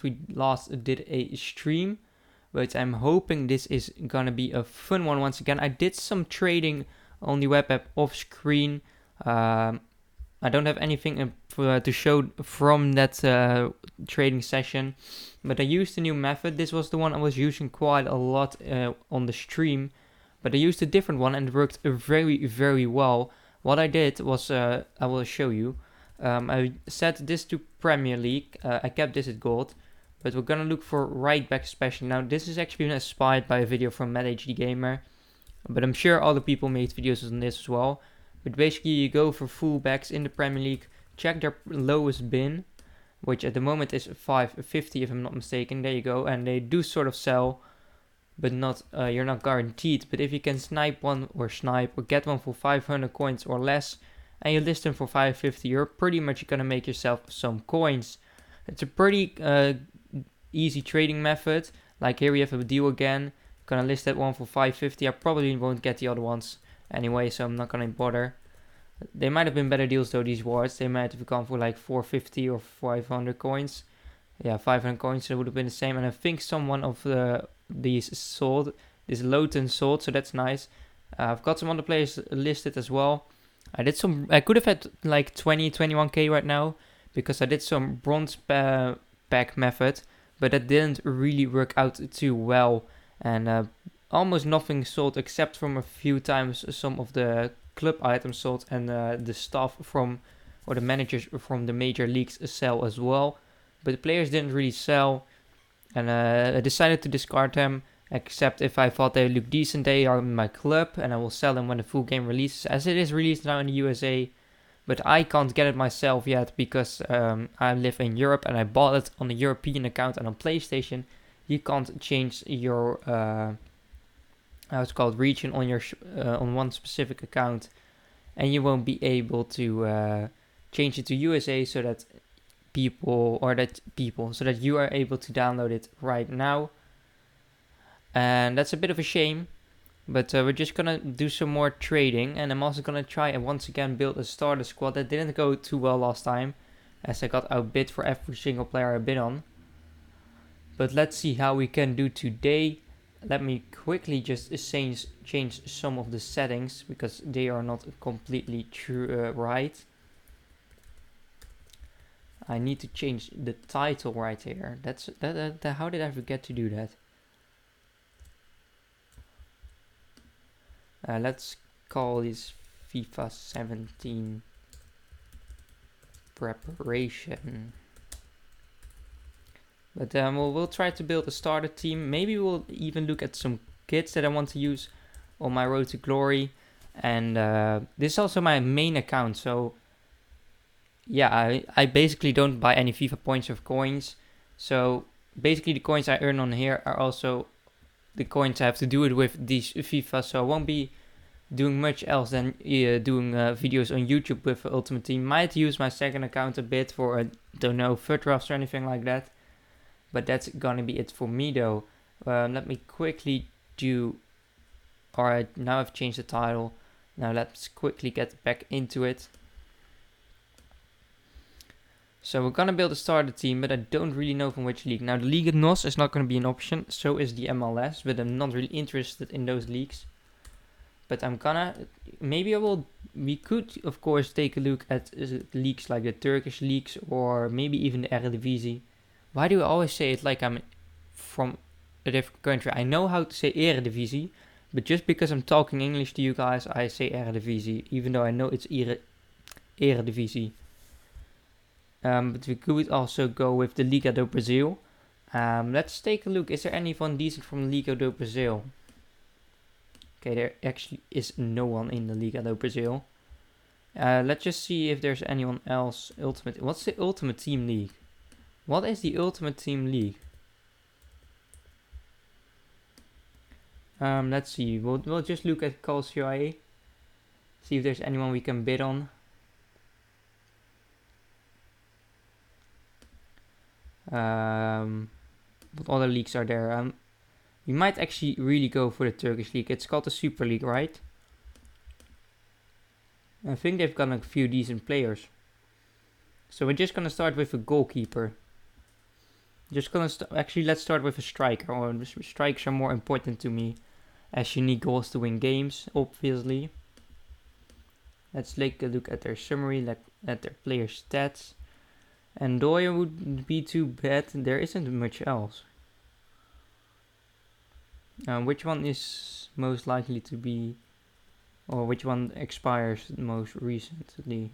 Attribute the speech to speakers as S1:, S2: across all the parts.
S1: we last did a stream, but I'm hoping this is gonna be a fun one once again. I did some trading on the web app off screen. I don't have anything to show from that trading session, but I used a new method. This was the one I was using quite a lot on the stream, but I used a different one and it worked very, very well. What I did was, I will show you. I set this to Premier League. I kept this at gold, but we're gonna look for right back especially. Now this is actually been inspired by a video from MadHD Gamer, but I'm sure other people made videos on this as well. But basically you go for fullbacks in the Premier League, check their lowest bin, which at the moment is 550 if I'm not mistaken. There you go, and they do sort of sell, but not you're not guaranteed. But if you can snipe or get one for 500 coins or less, and you list them for 550, you're pretty much gonna make yourself some coins. It's a pretty easy trading method. Like here we have a deal again. Gonna list that one for 550. I probably won't get the other ones anyway, so I'm not gonna bother. They might have been better deals though, these wards. They might have gone for like 450 or 500 coins. Yeah, 500 coins, so it would have been the same. And I think someone of these sold. This Lowton sold, so that's nice. I've got some other players listed as well. I could have had like 21k right now, because I did some bronze pack method, but that didn't really work out too well. And almost nothing sold except from a few times some of the club items sold, and the staff from, or the managers from the major leagues sell as well. But the players didn't really sell, and I decided to discard them, except if I thought they look decent. They are in my club, and I will sell them when the full game releases, as it is released now in the USA. But I can't get it myself yet, because I live in Europe and I bought it on a European account, and on PlayStation you can't change your how it's called, region on your on one specific account, and you won't be able to change it to USA so that so that you are able to download it right now. And that's a bit of a shame, but we're just gonna do some more trading, and I'm also gonna try and once again build a starter squad. That didn't go too well last time, as I got outbid for every single player I bid on. But let's see how we can do today. Let me quickly just change some of the settings, because they are not completely true right. I need to change the title right here. How did I forget to do that? Let's call this FIFA 17 Preparation. But we'll try to build a starter team. Maybe we'll even look at some kits that I want to use on my road to glory. And this is also my main account. So yeah, I basically don't buy any FIFA points or coins. So basically the coins I earn on here are also the coins I have to do it with these FIFA. So I won't be doing much else than doing videos on YouTube with Ultimate Team. Might use my second account a bit for, don't know, foot drafts or anything like that. But that's gonna be it for me though. Let me quickly do... Alright, now I've changed the title. Now let's quickly get back into it. So we're gonna build a starter team, but I don't really know from which league. Now the Liga NOS is not gonna be an option, so is the MLS, but I'm not really interested in those leagues. But I'm gonna... We could of course take a look at leagues like the Turkish leagues, or maybe even the Eredivisie. Why do I always say it like I'm from a different country? I know how to say Eredivisie, but just because I'm talking English to you guys, I say Eredivisie, even though I know it's Eredivisie. But we could also go with the Liga do Brasil. Let's take a look. Is there anyone decent from Liga do Brasil? Okay, there actually is no one in the Liga do Brasil. Let's just see if there's anyone else. What's the Ultimate Team League? What is the Ultimate Team League? Let's see. We'll just look at Calcio A. See if there's anyone we can bid on. What other leagues are there? We might actually really go for the Turkish league. It's called the Super League, right? I think they've got a few decent players. So we're just gonna start with a goalkeeper. Just gonna actually let's start with a striker. Or strikers are more important to me, as you need goals to win games, obviously. Let's take a look at their summary, at their player stats. And Doyer would be too bad. There isn't much else. Which one is most likely to be, or which one expires most recently,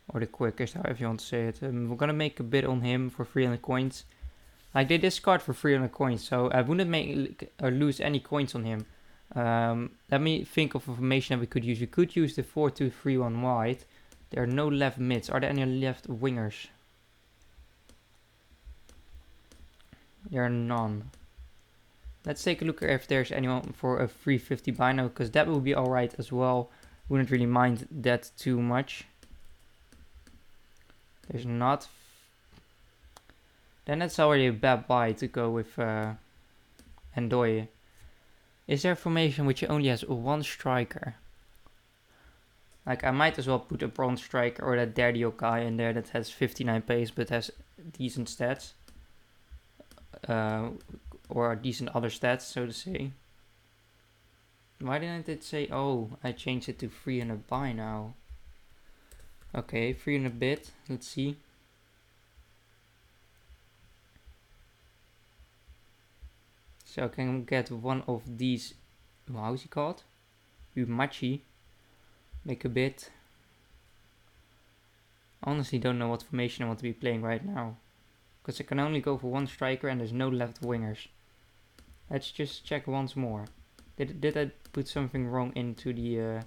S1: or the quickest, however you want to say it. We're gonna make a bid on him for 300 coins. Like, they discard for 300 coins, so I wouldn't make or lose any coins on him. Let me think of a formation that we could use. We could use the 4-2-3-1 wide. There are no left mids. Are there any left wingers? There are none. Let's take a look if there's anyone for a 350 buy now, because that will be alright as well. Wouldn't really mind that too much. There's not. Then that's already a bad buy to go with Ndoye. Is there a formation which only has one striker? Like, I might as well put a bronze striker or that Derdio guy in there that has 59 pace but has decent stats. Or decent other stats, so to say. Why didn't it say, oh, I changed it to 300 buy now. Okay, 300 bid, let's see. So I can get one of these, how's he called? Umachi. Make a bid. Honestly don't know what formation I want to be playing right now. Because I can only go for one striker and there's no left wingers. Let's just check once more. Did I put something wrong into the...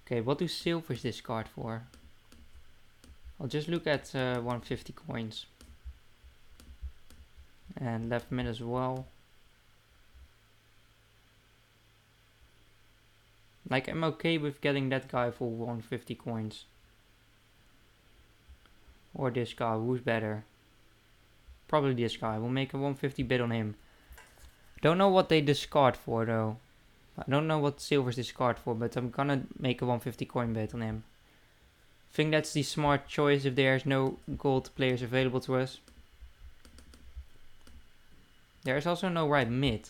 S1: Okay, what do silvers discard for? I'll just look at 150 coins. And left mid as well. Like, I'm okay with getting that guy for 150 coins. Or this guy, who's better? Probably this guy. We'll make a 150 bid on him. Don't know what they discard for though. I don't know what silvers discard for, but I'm gonna make a 150 coin bid on him. I think that's the smart choice if there's no gold players available to us. There is also no right mid.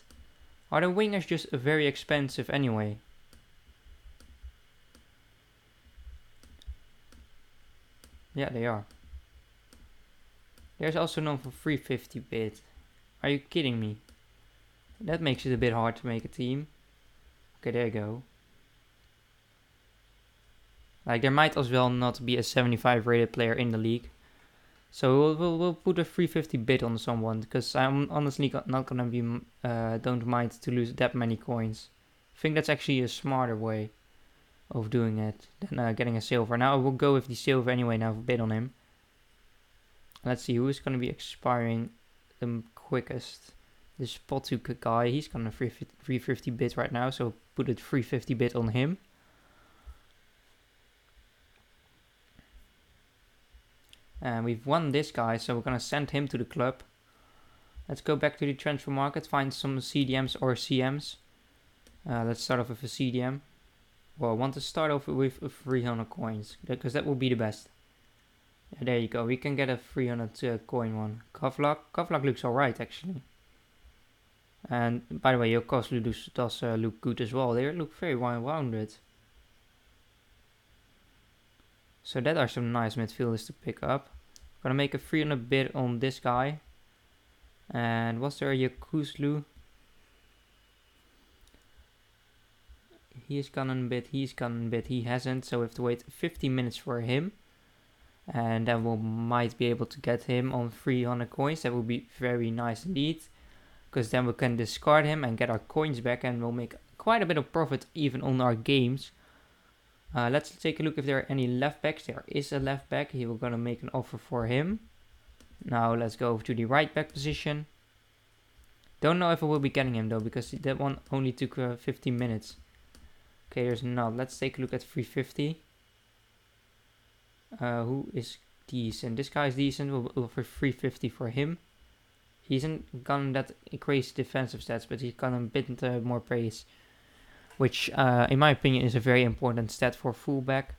S1: Are the wingers just very expensive anyway? Yeah, they are. There's also none for 350 bid. Are you kidding me? That makes it a bit hard to make a team. Okay, there you go. Like, there might as well not be a 75 rated player in the league. So we'll put a 350 bid on someone, because I'm honestly not gonna be don't mind to lose that many coins. I think that's actually a smarter way of doing it than getting a silver. Now I will go with the silver anyway. Now bid on him. Let's see who is gonna be expiring the quickest. This Potu guy, he's gonna 350 bid right now, so put a 350 bid on him. And we've won this guy, so we're gonna send him to the club. Let's go back to the transfer market, find some CDMs or CMs. Let's start off with a CDM. Well, I want to start off with 300 coins, because that will be the best. Yeah, there you go, we can get a 300 coin one. Kavlak looks alright actually. And by the way, your cost does look good as well. They look very well-rounded. So that are some nice midfielders to pick up. Gonna make a 300 bid on this guy. And was there a Yakuzlu? He's gone a bit, he hasn't, so we have to wait 15 minutes for him. And then we might be able to get him on 300 coins. That would be very nice indeed. Because then we can discard him and get our coins back, and we'll make quite a bit of profit even on our games. Let's take a look if there are any left backs. There is a left back. We're going to make an offer for him. Now let's go over to the right back position. Don't know if I will be getting him though, because that one only took 15 minutes. Okay, there's not. Let's take a look at 350. Who is decent? This guy is decent. We'll offer 350 for him. He hasn't gotten that crazy defensive stats, but he's gotten a bit more pace, which in my opinion is a very important stat for fullback.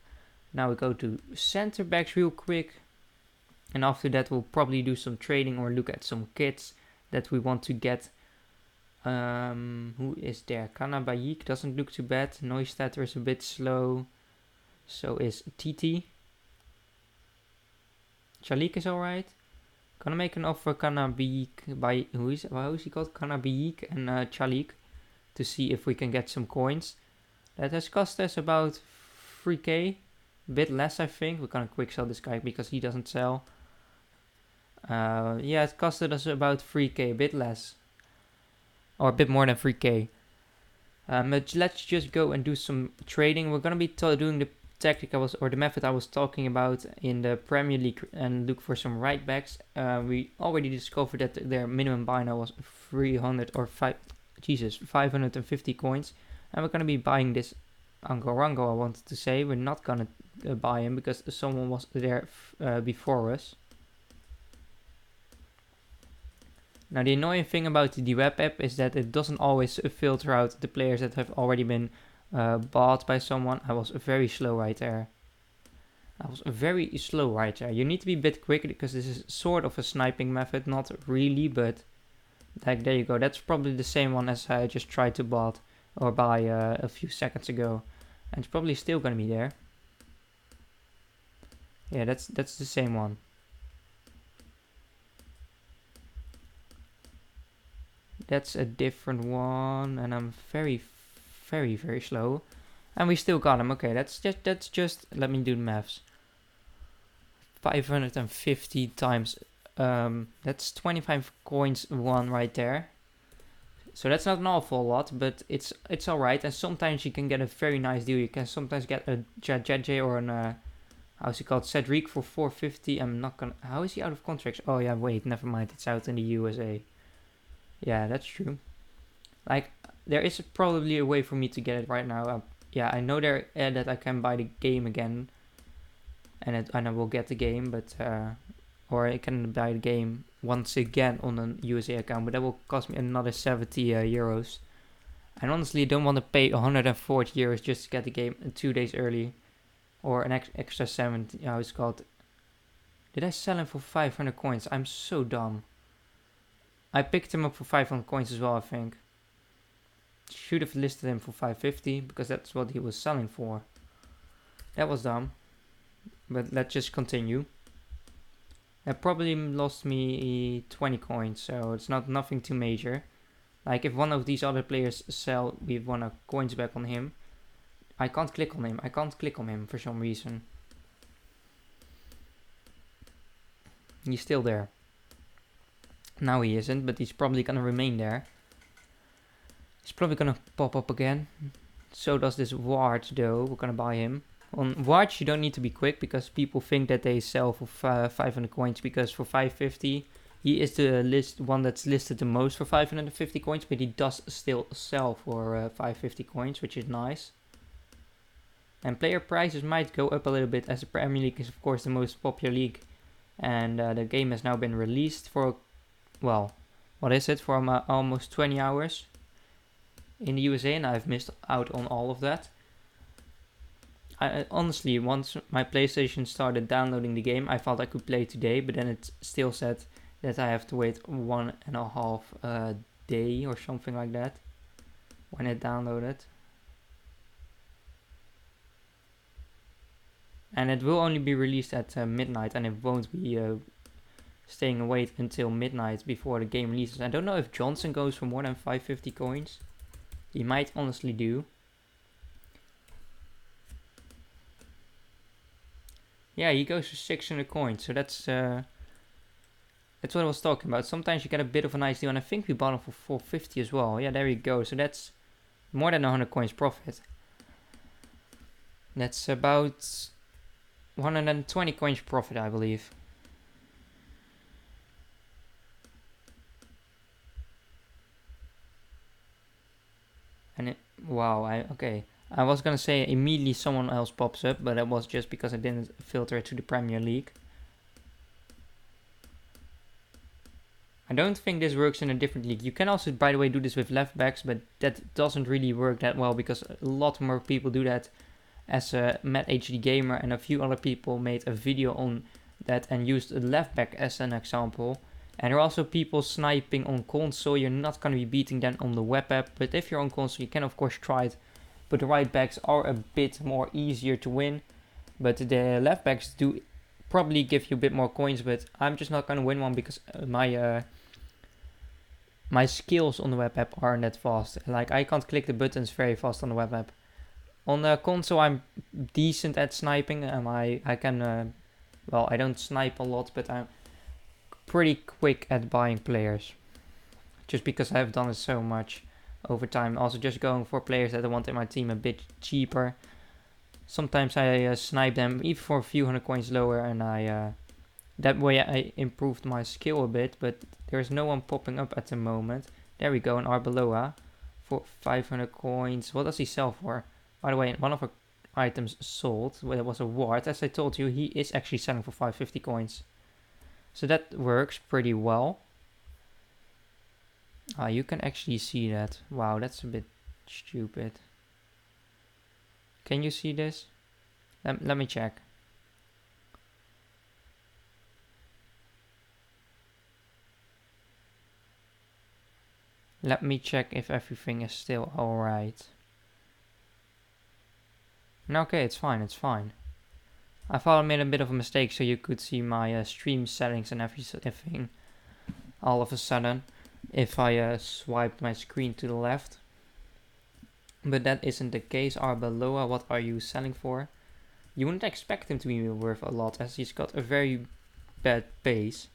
S1: Now we go to center backs real quick. And after that, we'll probably do some trading or look at some kits that we want to get. Who is there? Kanabayik doesn't look too bad. Neustadt is a bit slow. So is TT. Chalik is alright. Gonna make an offer Kanabayik by who is he called? Kanabayik and Chalik to see if we can get some coins. That has cost us about 3k. A bit less, I think. We're gonna quick sell this guy because he doesn't sell. Yeah, it costed us about 3k, a bit less. Or a bit more than 3k. But let's just go and do some trading. We're gonna be doing the tactic the method I was talking about in the Premier League and look for some right backs. We already discovered that their minimum buy now was 550 coins. And we're gonna be buying this Angorango, I wanted to say. We're not gonna buy him because someone was there before us. Now the annoying thing about the web app is that it doesn't always filter out the players that have already been bought by someone. I was very slow right there. You need to be a bit quicker because this is sort of a sniping method. Not really, but like there you go. That's probably the same one as I just tried to buy a few seconds ago. And it's probably still going to be there. Yeah, that's the same one. That's a different one, and I'm very, very, very slow. And we still got him. Okay, that's just. Let me do the maths. 550 times. That's 25 coins one right there. So that's not an awful lot, but it's alright. And sometimes you can get a very nice deal. You can sometimes get a JJ or an how's he called? Cedric for 450. I'm not gonna. How is he out of contracts? Oh yeah, wait, never mind. It's out in the USA. Yeah, that's true. Like, there is probably a way for me to get it right now. Yeah, I know that I can buy the game again. And I will get the game, but... or I can buy the game once again on a USA account. But that will cost me another 70 euros. And honestly, I don't want to pay 140 euros just to get the game 2 days early. Or an extra 70... How it's called? Did I sell him for 500 coins? I'm so dumb. I picked him up for 500 coins as well, I think. Should have listed him for 550 because that's what he was selling for. That was dumb. But let's just continue. That probably lost me 20 coins, so it's nothing too major. Like if one of these other players sell, we want our coins back on him. I can't click on him. For some reason. He's still there. Now he isn't, but he's probably gonna remain there. He's probably gonna pop up again. So does this Ward though. We're gonna buy him. On Ward you don't need to be quick because people think that they sell for 500 coins because for 550 he is the one that's listed the most for 550 coins, but he does still sell for 550 coins, which is nice. And player prices might go up a little bit as the Premier League is of course the most popular league, and the game has now been released for well, what is it, for almost 20 hours in the USA, and I've missed out on all of that. I honestly, once my PlayStation started downloading the game, I thought I could play today, but then it still said that I have to wait 1.5 day or something like that when it downloaded. And it will only be released at midnight, and it won't be staying awake until midnight before the game releases. I don't know if Johnson goes for more than 550 coins. He might honestly do. Yeah, he goes for 600 coins. So that's what I was talking about. Sometimes you get a bit of a nice deal, and I think we bought him for 450 as well. Yeah, there you go. So that's more than 100 coins profit. That's about 120 coins profit, I believe. And okay. I was gonna say immediately someone else pops up, but that was just because I didn't filter it to the Premier League. I don't think this works in a different league. You can also, by the way, do this with left backs, but that doesn't really work that well because a lot more people do that. As Matt HD Gamer and a few other people made a video on that and used a left back as an example. And there are also people sniping on console. You're not going to be beating them on the web app, but if you're on console, you can of course try it. But the right backs are a bit more easier to win. But the left backs do probably give you a bit more coins, but I'm just not going to win one because my skills on the web app aren't that fast. Like, I can't click the buttons very fast on the web app. On the console, I'm decent at sniping, and I can, well, I don't snipe a lot, but I'm pretty quick at buying players. Just because I've done it so much over time. Also, just going for players that I want in my team a bit cheaper. Sometimes I snipe them even for a few hundred coins lower, and that way I improved my skill a bit, but there's no one popping up at the moment. There we go, an Arbeloa for 500 coins. What does he sell for? By the way, one of our items sold, well, it was a ward. As I told you, he is actually selling for 550 coins. So that works pretty well. You can actually see that. Wow, that's a bit stupid. Can you see this? Let me check. Let me check if everything is still alright. Okay, it's fine, it's fine. I thought I made a bit of a mistake so you could see my stream settings and everything all of a sudden if I swiped my screen to the left. But that isn't the case. Arbeloa, what are you selling for? You wouldn't expect him to be worth a lot as he's got a very bad pace.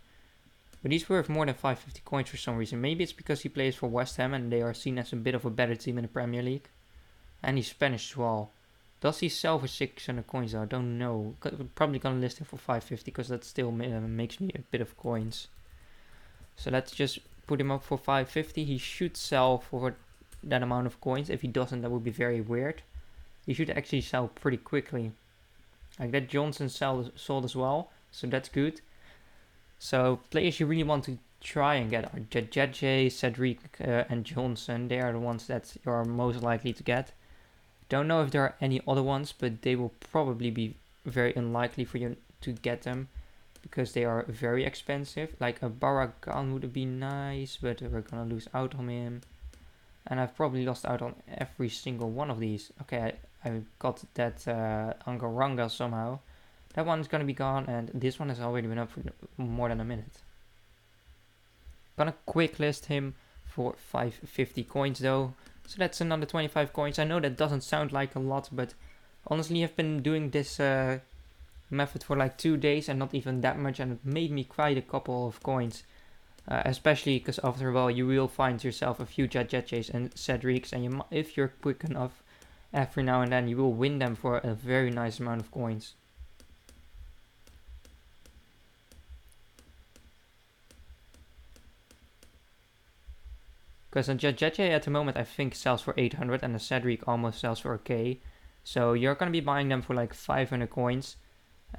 S1: But he's worth more than 550 coins for some reason. Maybe it's because he plays for West Ham and they are seen as a bit of a better team in the Premier League. And he's Spanish as well. Does he sell for 600 coins though? I don't know. Probably gonna list him for 550 because that still makes me a bit of coins. So let's just put him up for 550. He should sell for that amount of coins. If he doesn't, that would be very weird. He should actually sell pretty quickly. Like that Johnson sold as well. So that's good. So players you really want to try and get are JJ, Cedric and Johnson. They are the ones that you are most likely to get. Don't know if there are any other ones, but they will probably be very unlikely for you to get them because they are very expensive. Like a Baragan would be nice, but we're gonna lose out on him. And I've probably lost out on every single one of these. Okay, I got that Angaranga somehow. That one's gonna be gone, and this one has already been up for more than a minute. Gonna quick list him for 550 coins though. So that's another 25 coins. I know that doesn't sound like a lot, but honestly I've been doing this method for like 2 days and not even that much, and it made me quite a couple of coins. Especially because after a while you will find yourself a few JJs and Cedrics, and if you're quick enough, every now and then you will win them for a very nice amount of coins. Because a JJ at the moment I think sells for 800 and a Cedric almost sells for a K. So you're going to be buying them for like 500 coins.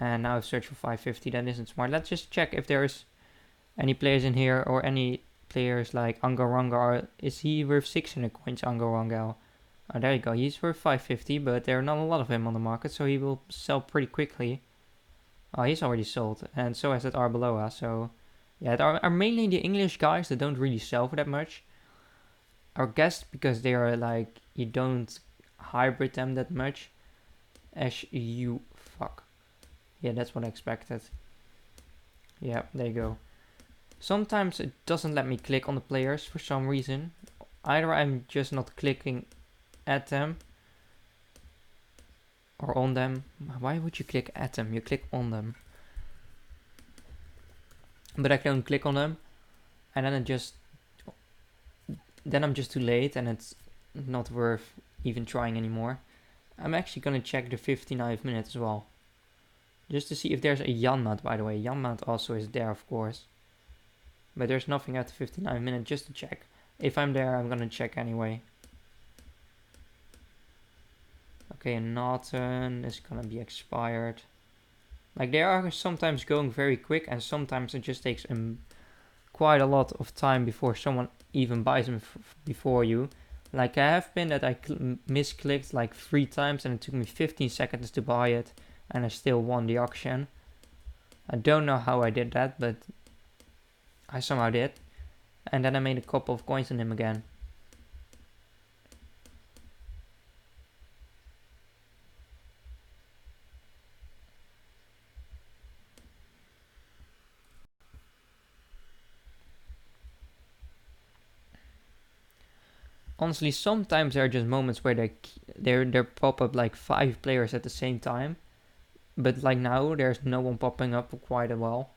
S1: And now I've searched for 550, that isn't smart. Let's just check if there's any players in here or any players like Angaranga. Is he worth 600 coins, Angaranga? Oh, there you go, he's worth 550, but there are not a lot of him on the market, so he will sell pretty quickly. Oh, he's already sold, and so has that Arbeloa. So yeah, it are mainly the English guys that don't really sell for that much. Our guests, because they are like, you don't hybrid them that much. Fuck. Yeah, that's what I expected. Yeah, there you go. Sometimes it doesn't let me click on the players for some reason. Either I'm just not clicking at them or on them. Why would you click at them? You click on them. But I don't click on them, and then I'm just too late and it's not worth even trying anymore. I'm actually gonna check the 59th minute as well, just to see if there's a Janmaat. By the way, Janmaat also is there, of course, but there's nothing at the 59th minute, just to check. If I'm there, I'm gonna check anyway. Okay, Norton is gonna be expired. Like, they are sometimes going very quick, and sometimes it just takes quite a lot of time before someone even buys them before you. Like, I have been that I misclicked like 3 times and it took me 15 seconds to buy it, and I still won the auction. I don't know how I did that, but I somehow did. And then I made a couple of coins on him again. Honestly, sometimes there are just moments where there pop up like 5 players at the same time. But like now, there's no one popping up for quite a while.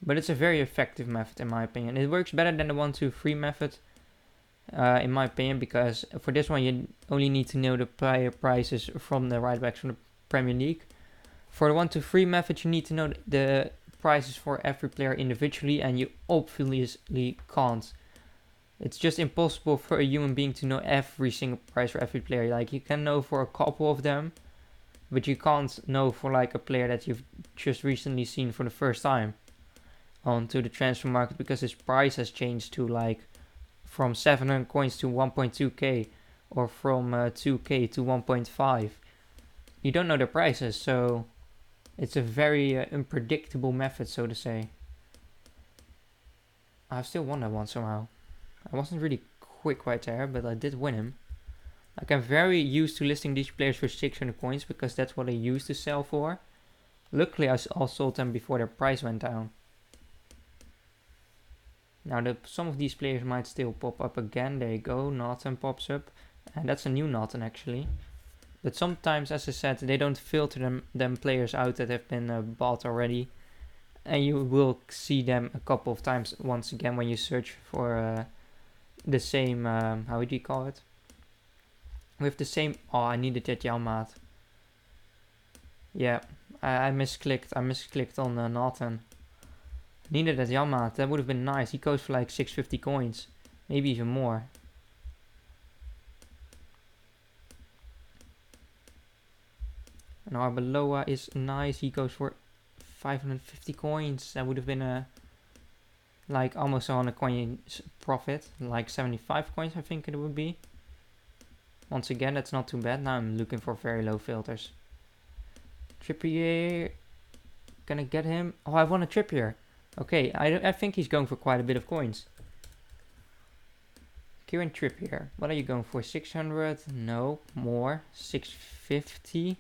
S1: But it's a very effective method in my opinion. It works better than the 1-2-3 method, in my opinion, because for this one you only need to know the player prices from the right backs from the Premier League. For the 1-2-3 method, you need to know the prices for every player individually, and you obviously can't. It's just impossible for a human being to know every single price for every player. Like, you can know for a couple of them, but you can't know for like a player that you've just recently seen for the first time onto the transfer market, because his price has changed to like from 700 coins to 1.2k, or from 2k to 1.5. You don't know the prices, so it's a very unpredictable method, so to say. I've still won that one somehow. I wasn't really quick right there, but I did win him. Like, I'm very used to listing these players for 600 coins, because that's what I used to sell for. Luckily, I all sold them before their price went down. Now, some of these players might still pop up again. There you go, Norton pops up. And that's a new Norton, actually. But sometimes, as I said, they don't filter them players out that have been bought already. And you will see them a couple of times once again when you search for the same, how would you call it? With the same, oh, I needed that Jalmaat. Yeah, I misclicked on Norton. Needed that Jalmaat, that would have been nice. He goes for like 650 coins, maybe even more. And Arbeloa is nice, he goes for 550 coins. That would have been like almost on a coins profit, like 75 coins I think it would be. Once again, that's not too bad. Now I'm looking for very low filters. Trippier, gonna get him. Oh, I want a Trippier. Okay, I think he's going for quite a bit of coins. Kieran Trippier, what are you going for? 600? No, more. 650?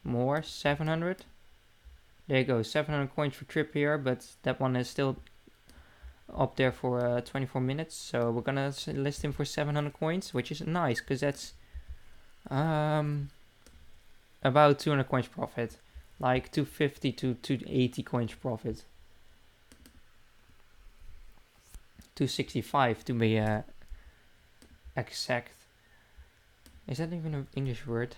S1: More. 700? There you go, 700 coins for Trippier, but that one is still up there for 24 minutes, so we're gonna list him for 700 coins, which is nice, because that's about 200 coins profit, like 250 to 280 coins profit, 265 to be exact. Is that even an English word?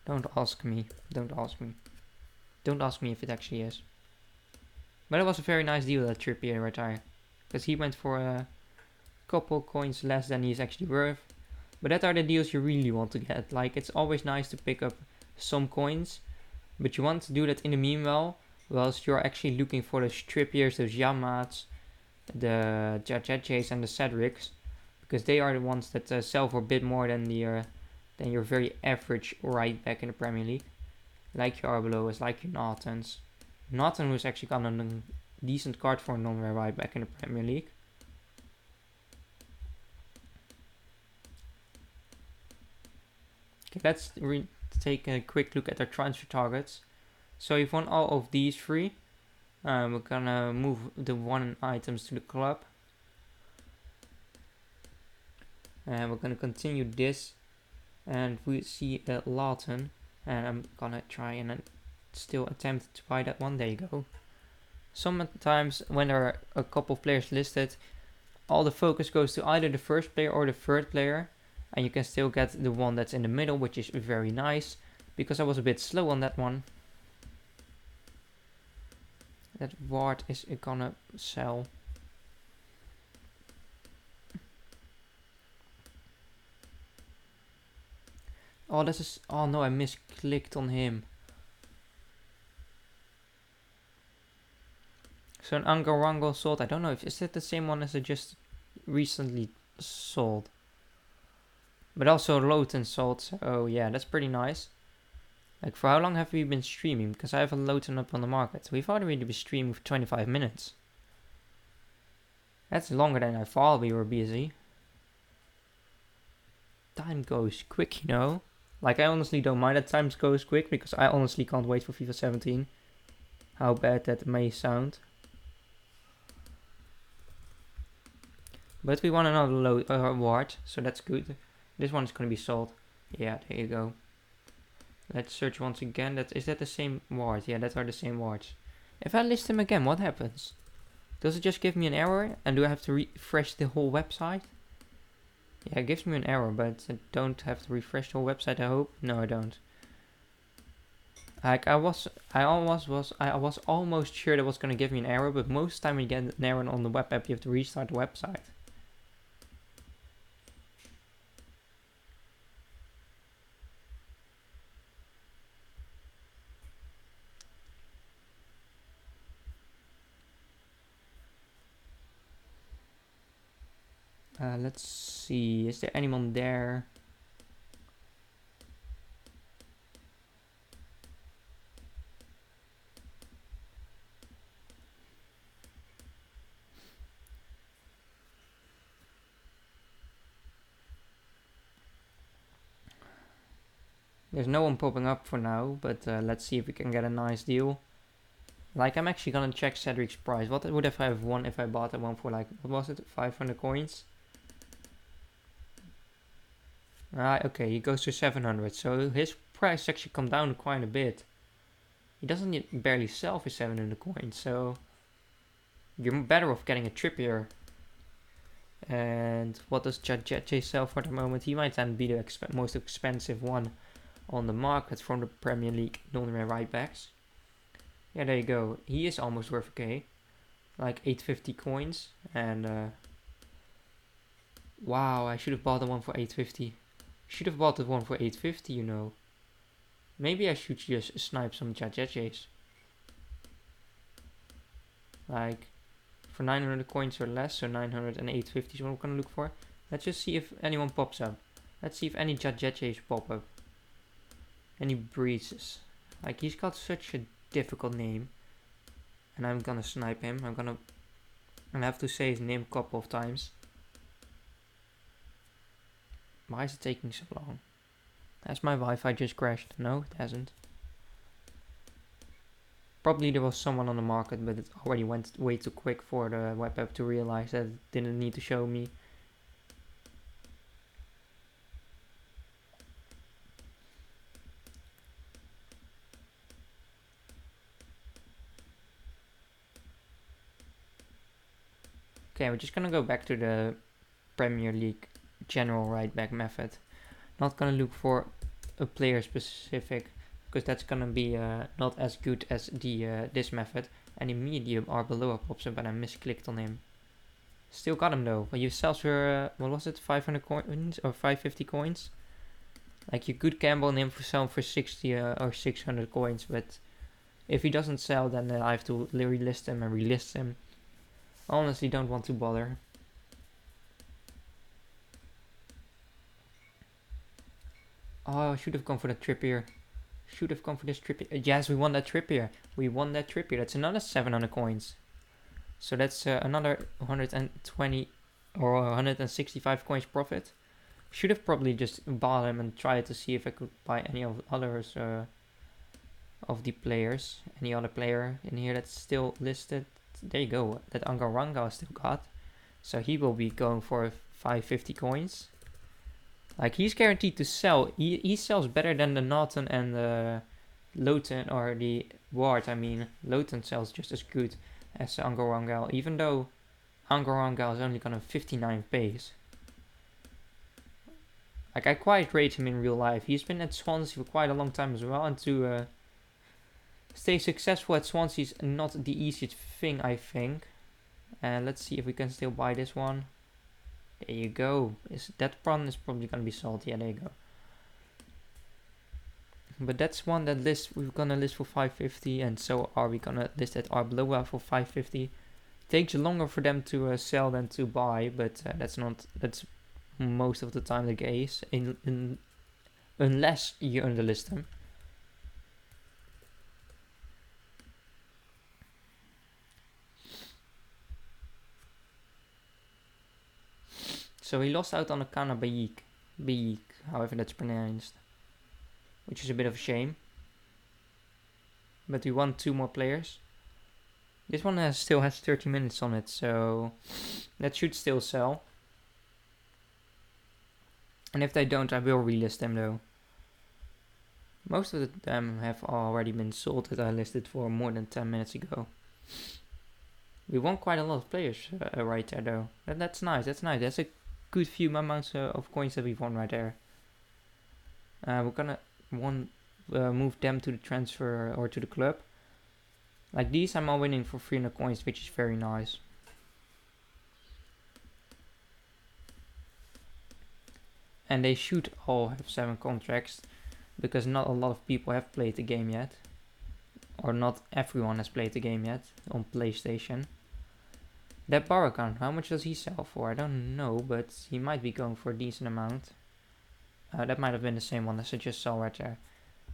S1: Don't ask me if it actually is. But it was a very nice deal that Trippier retired, because he went for a couple coins less than he's actually worth. But that are the deals you really want to get. Like, it's always nice to pick up some coins, but you want to do that in the meanwhile, whilst you're actually looking for those Trippiers, those Yamats, the Jajajes and the Cedrics, because they are the ones that sell for a bit more than your very average right back in the Premier League. Like your Arbeloas, like your Nortons. Norton was actually got a decent card for a non-right back in the Premier League. Okay, let's take a quick look at our transfer targets. So you've won all of these 3. We're gonna move the 1 items to the club. And we're gonna continue this. And we see Lawton. And I'm gonna try and still attempt to buy that one. There you go. Sometimes when there are a couple of players listed, all the focus goes to either the first player or the third player, and you can still get the one that's in the middle, which is very nice, because I was a bit slow on that one. That Ward is gonna sell. Oh, this is, oh no, I misclicked on him. So an Angarango sold. I don't know if is that the same one as I just recently sold. But also Lowton sold. So yeah, that's pretty nice. Like, for how long have we been streaming? Because I have a Loten up on the market. We've already been streaming for 25 minutes. That's longer than I thought we were busy. Time goes quick, you know? Like, I honestly don't mind that time goes quick, because I honestly can't wait for FIFA 17. How bad that may sound. But we won another award, so that's good. This one is going to be sold. Yeah, there you go. Let's search once again. Is that the same ward? Yeah, that are the same wards. If I list them again, what happens? Does it just give me an error? And do I have to refresh the whole website? Yeah, it gives me an error, but I don't have to refresh the whole website, I hope. No, I don't. Like, I was almost sure that was going to give me an error, but most time when you get an error on the web app, you have to restart the website. Let's see, is there anyone there? There's no one popping up for now, but let's see if we can get a nice deal. Like, I'm actually gonna check Cedric's price. What would I have won if I bought that one for, like, what was it, 500 coins? Okay, he goes to 700, so his price actually come down quite a bit. He doesn't barely sell for 700 coins, so you're better off getting a Trippier. And what does J sell for the moment? He might then be the most expensive one on the market from the Premier League non-right backs. Yeah, there you go. He is almost worth a K. Like 850 coins. And wow, I should have bought the one for 850. Should have bought the one for 850, you know. Maybe I should just snipe some JJs. Like, for 900 coins or less, so 900 and 850 is what I'm gonna look for. Let's just see if anyone pops up. Let's see if any JJs pop up. Any breezes. Like, he's got such a difficult name. And I'm gonna snipe him. I have to say his name a couple of times. Why is it taking so long? Has my Wi-Fi just crashed? No, it hasn't. Probably there was someone on the market, but it already went way too quick for the web app to realize that it didn't need to show me. Okay, we're just gonna go back to the Premier League general right back method. Not gonna look for a player specific, because that's gonna be not as good as the this method. And immediate or below pops up, and I misclicked on him. Still got him though. But you sell for what was it, 500 coins or 550 coins? Like, you could gamble on him for selling for 60 or 600 coins, but if he doesn't sell, then I have to relist him and relist him. I honestly don't want to bother. Oh, I should have gone for the Trippier. Should have gone for this Trippier. Yes, we won that Trippier. That's another 700 coins. So that's another 120 or 165 coins profit. Should have probably just bought him and tried to see if I could buy any of the others of the players. Any other player in here that's still listed. There you go. That Angaranga I still got. So he will be going for 550 coins. Like, he's guaranteed to sell. He sells better than the Norton and the Loten, or the Ward, I mean. Loten sells just as good as Angaranga, even though Angaranga is only gonna 59 pace. Like, I quite rate him in real life. He's been at Swansea for quite a long time as well, and to stay successful at Swansea is not the easiest thing, I think. And let's see if we can still buy this one. There you go. That one is probably gonna be sold. Yeah, there you go. But that's one that we're gonna list for 550, and so are we gonna list at our blowout for 550. Takes longer for them to sell than to buy, but that's most of the time the case, unless you underlist them. So he lost out on Akana Bayik, however that's pronounced. Which is a bit of a shame. But we won 2 more players. This one still has 30 minutes on it, so that should still sell. And if they don't, I will relist them though. Most of them have already been sold that I listed for more than 10 minutes ago. We won quite a lot of players right there though. That's nice, that's nice. That's a good few amounts of coins that we've won right there. We're gonna move them to the transfer or to the club. Like these, I'm all winning for 300 coins, which is very nice. And they should all have 7 contracts, because not a lot of people have played the game yet. Or not everyone has played the game yet on PlayStation. That Barakan, how much does he sell for? I don't know, but he might be going for a decent amount. That might have been the same one as I just saw right there.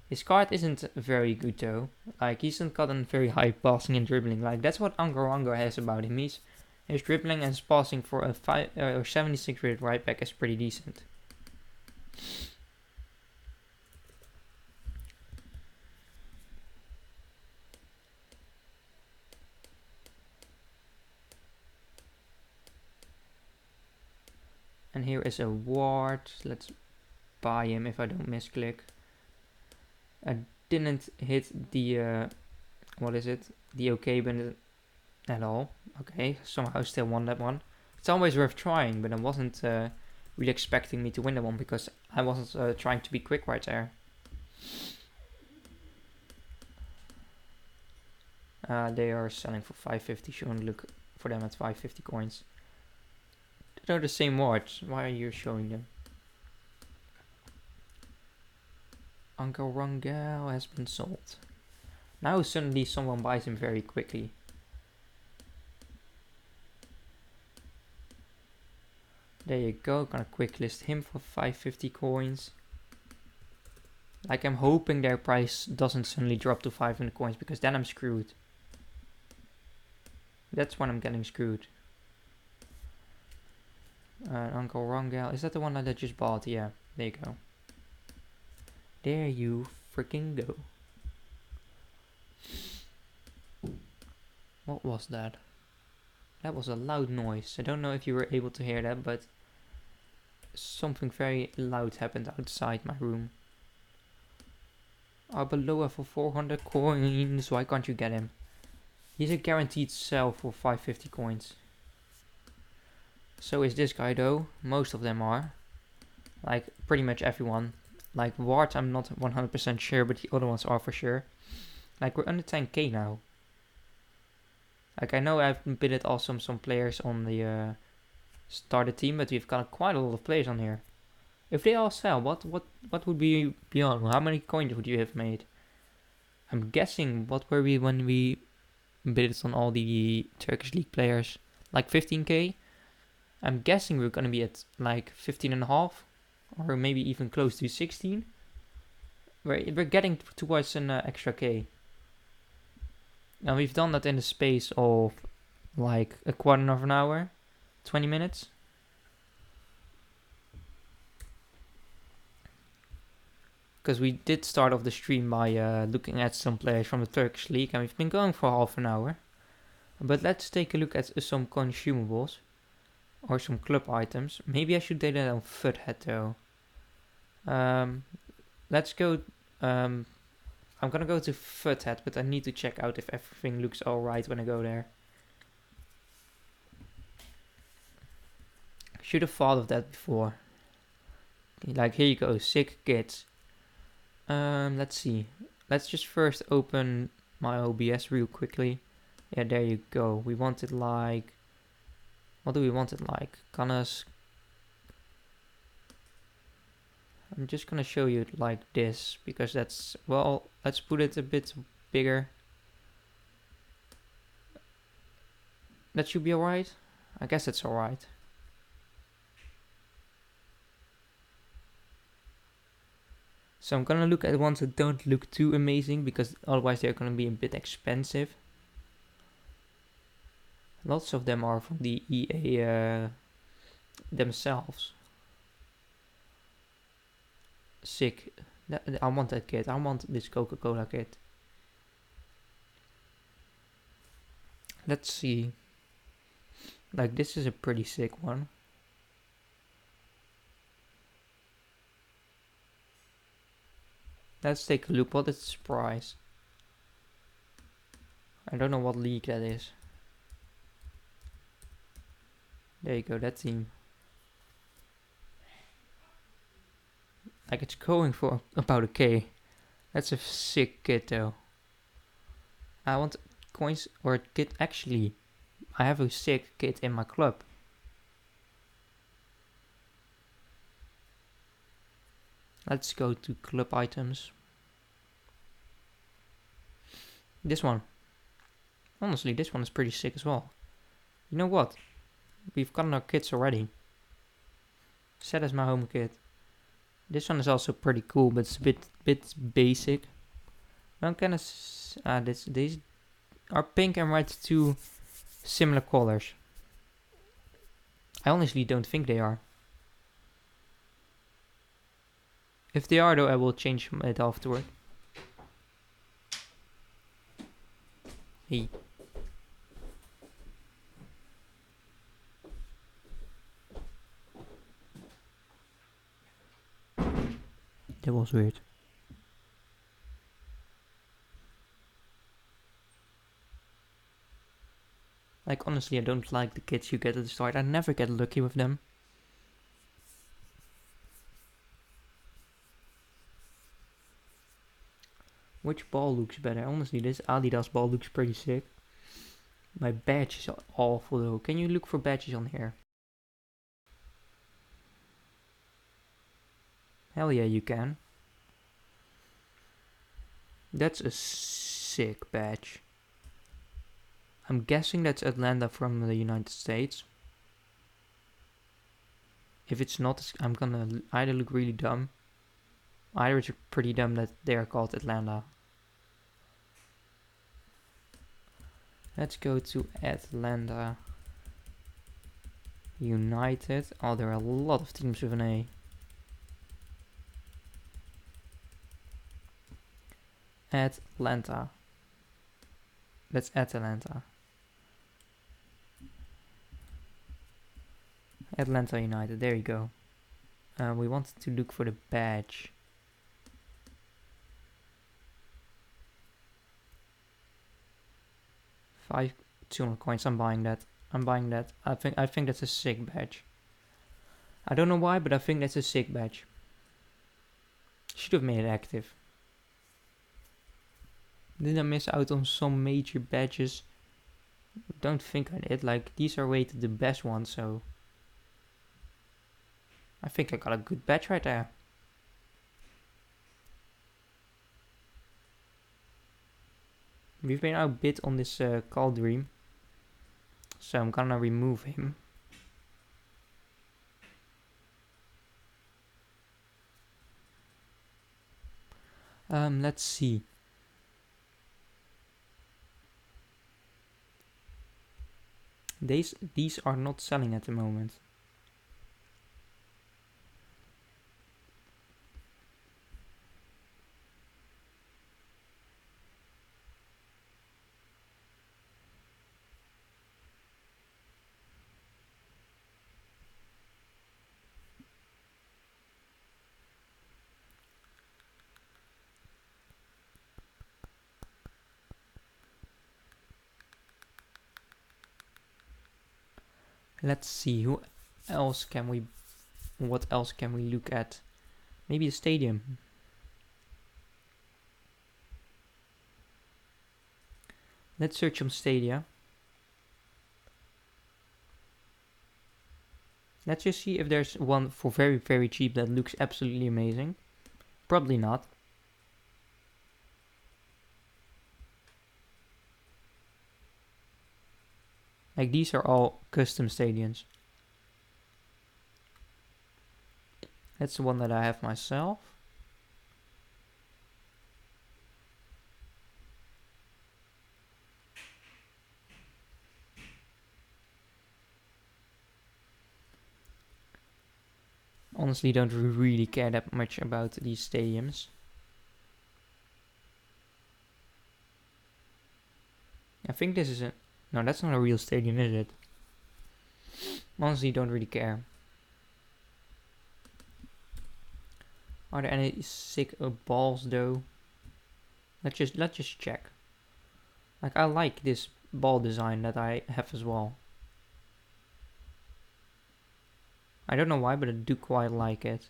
S1: His card isn't very good though. Like, he hasn't gotten very high passing and dribbling. Like, that's what Angorango has about him. His dribbling and his passing for a 76 rated right back is pretty decent. And here is a Ward. Let's buy him if I don't misclick. I didn't hit the, the OK button at all. Okay, somehow still won that one. It's always worth trying, but I wasn't really expecting me to win that one because I wasn't trying to be quick right there. They are selling for 550. Shouldn't look for them at 550 coins. They're the same words. Why are you showing them? Uncle Rangel has been sold. Now suddenly someone buys him very quickly. There you go. Gonna quick list him for 550 coins. Like, I'm hoping their price doesn't suddenly drop to 500 coins, because then I'm screwed. That's when I'm getting screwed. Uncle Rangel. Is that the one that I just bought? Yeah, there you go. There you freaking go. What was that? That was a loud noise. I don't know if you were able to hear that, but something very loud happened outside my room. Arbeloa for 400 coins. Why can't you get him? He's a guaranteed sell for 550 coins. So is this guy though. Most of them are. Like, pretty much everyone. Like, Ward, I'm not 100% sure, but the other ones are for sure. Like, we're under 10k now. Like, I know I've bidded also some players on the starter team, but we've got quite a lot of players on here. If they all sell, what would be beyond? How many coins would you have made? I'm guessing, what were we when we bidded on all the Turkish league players? Like 15k? I'm guessing we're gonna be at like 15.5, or maybe even close to 16. We're getting towards an extra k. And we've done that in the space of like a quarter of an hour, 20 minutes. Because we did start off the stream by looking at some players from the Turkish league, and we've been going for half an hour. But let's take a look at some consumables or some club items. Maybe I should do that on Foothead though. Let's go. I'm gonna go to Foothead, but I need to check out if everything looks alright when I go there. Should have thought of that before. Like, here you go, sick kids. Let's see. Let's just first open my OBS real quickly. Yeah, there you go. We want it like... What do we want it like? I'm just gonna show you it like this, because that's... Well, let's put it a bit bigger. That should be alright. I guess it's alright. So I'm gonna look at ones that don't look too amazing, because otherwise they're gonna be a bit expensive. Lots of them are from the EA themselves. Sick. I want that kit. I want this Coca-Cola kit. Let's see. Like, this is a pretty sick one. Let's take a look. What is the price? I don't know what league that is. There you go, that team. Like, it's going for about a K. That's a sick kit though. I want coins or a kit. Actually, I have a sick kit in my club. Let's go to club items. This one. Honestly, this one is pretty sick as well. You know what? We've gotten our kits already. Set as my home kit. This one is also pretty cool, but it's a bit basic. I'm kind of these are pink and red, two similar colors. I honestly don't think they are. If they are though, I will change it afterward. Hey. That was weird. Like, honestly, I don't like the kits you get at the start. I never get lucky with them. Which ball looks better? Honestly, this Adidas ball looks pretty sick. My badge is awful though. Can you look for badges on here? Hell yeah, you can. That's a sick badge. I'm guessing that's Atlanta from the United States. If it's not, I'm gonna either look really dumb. Either it's pretty dumb that they're called Atlanta. Let's go to Atlanta United. Oh, there are a lot of teams with an A. Atlanta. That's Atlanta. Atlanta United, there you go. We wanted to look for the badge. Five 200 coins, I'm buying that. I think that's a sick badge. I don't know why, but I think that's a sick badge. Should have made it active. Did I miss out on some major badges? Don't think I did. Like, these are rated the best ones, so I think I got a good badge right there. We've been outbid on this Call Dream, so I'm gonna remove him. Let's see. These are not selling at the moment. Let's see, what else can we look at? Maybe a stadium. Let's search on Stadia. Let's just see if there's one for very, very cheap that looks absolutely amazing. Probably not. Like, these are all custom stadiums. That's the one that I have myself. honestly don't really care that much about these stadiums. I think this is a... No, that's not a real stadium, is it? Honestly, don't really care. Are there any sick balls though? Let's just check. Like, I like this ball design that I have as well. I don't know why, but I do quite like it.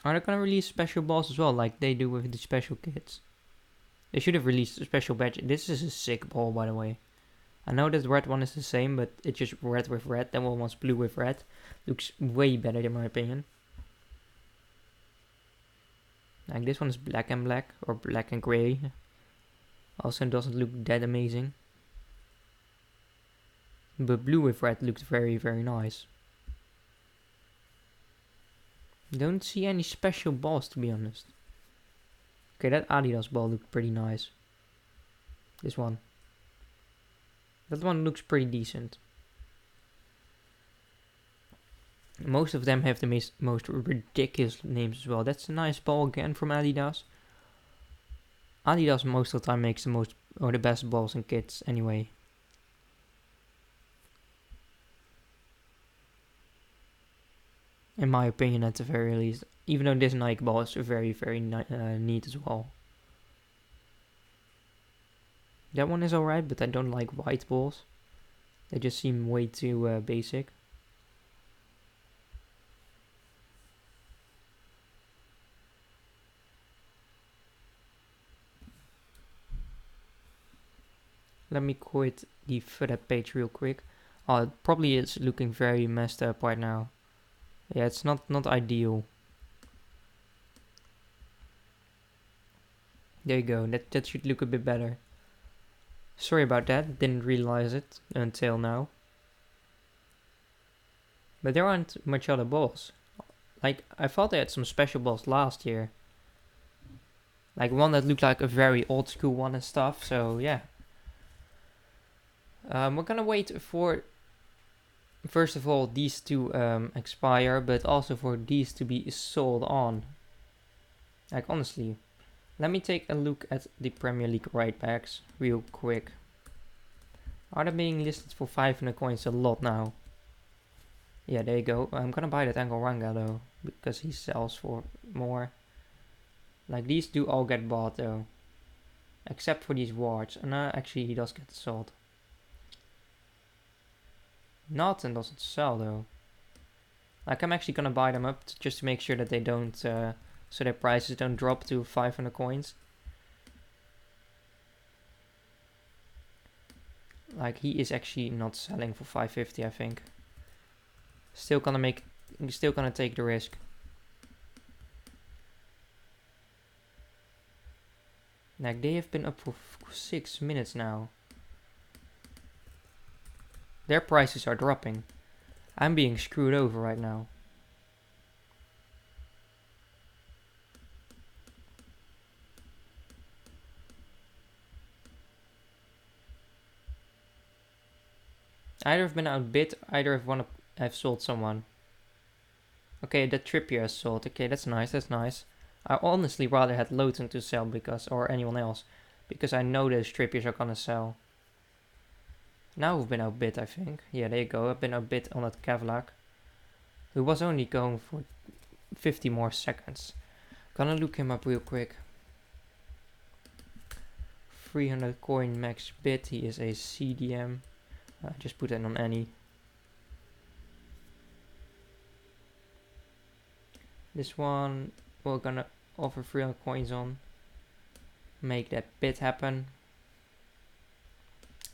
S1: Are they gonna release special balls as well, like they do with the special kits? They should have released a special badge. This is a sick ball, by the way. I know that the red one is the same, but it's just red with red. That one was blue with red. Looks way better in my opinion. Like this one is black and black, or black and grey. Also doesn't look that amazing. But blue with red looks very, very nice. Don't see any special balls, to be honest. Okay, that Adidas ball looked pretty nice. This one. That one looks pretty decent. Most of them have the most ridiculous names as well. That's a nice ball again from Adidas. Adidas most of the time makes the most or the best balls and kits anyway. In my opinion, at the very least. Even though this Nike ball is very, very neat as well. That one is alright, but I don't like white balls. They just seem way too basic. Let me quit the footed page real quick. Oh, it probably is looking very messed up right now. Yeah, it's not ideal. There you go, that should look a bit better. Sorry about that, didn't realize it until now. But there aren't much other balls. Like, I thought they had some special balls last year. Like one that looked like a very old school one and stuff, so yeah. We're gonna wait for, first of all, these to expire, but also for these to be sold on. Like, honestly. Let me take a look at the Premier League right backs real quick. Are they being listed for 500 coins a lot now? Yeah, there you go. I'm gonna buy that Angaranga though, because he sells for more. Like, these do all get bought though. Except for these wards. And actually he does get sold. Norton doesn't sell though. Like, I'm actually gonna buy them up just to make sure that they don't, so their prices don't drop to 500 coins. Like, he is actually not selling for 550, I think. Still gonna take the risk. Like, they have been up for 6 minutes now. Their prices are dropping. I'm being screwed over right now. Either have been outbid, either have sold someone. Okay, that Trippier has sold. Okay, that's nice, that's nice. I honestly rather had Lowton to sell or anyone else, because I know those Trippiers are gonna sell. Now we've been outbid, I think. Yeah, there you go. I've been outbid on that Kevlak, who was only going for 50 more seconds. Gonna look him up real quick. 300 coin max bid. He is a CDM. Just put it on any. This one we're gonna offer 300 coins on. Make that bid happen.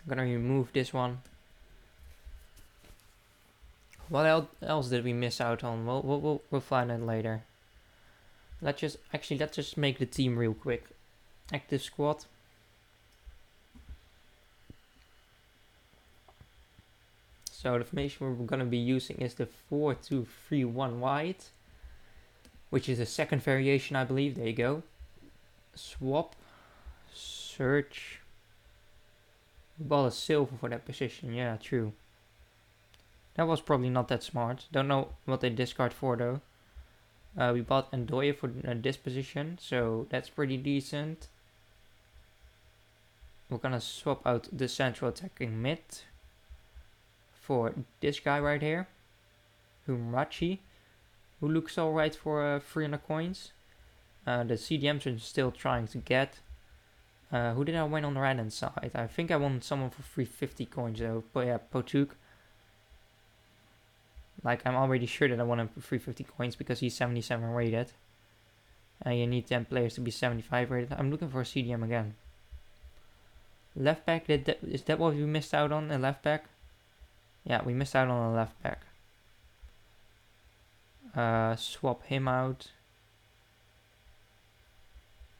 S1: I'm gonna remove this one. What else did we miss out on? We'll find out later. Let's just make the team real quick. Active squad. So the formation we're gonna be using is the 4-2-3-1 wide, which is the second variation, I believe. There you go. Swap, search. Ball is silver for that position. Yeah, true. That was probably not that smart. Don't know what they discard for though. We bought Ndoye for this position, so that's pretty decent. We're gonna swap out the central attacking mid for this guy right here, Humrachi, who looks alright for 300 coins. The CDMs are still trying to get. Who did I win on the right hand side? I think I won someone for 350 coins though. But yeah, Potuk. Like, I'm already sure that I won him for 350 coins because he's 77 rated. And you need 10 players to be 75 rated. I'm looking for a CDM again. Left back, is that what we missed out on? A left back? Yeah, we missed out on a left back. Swap him out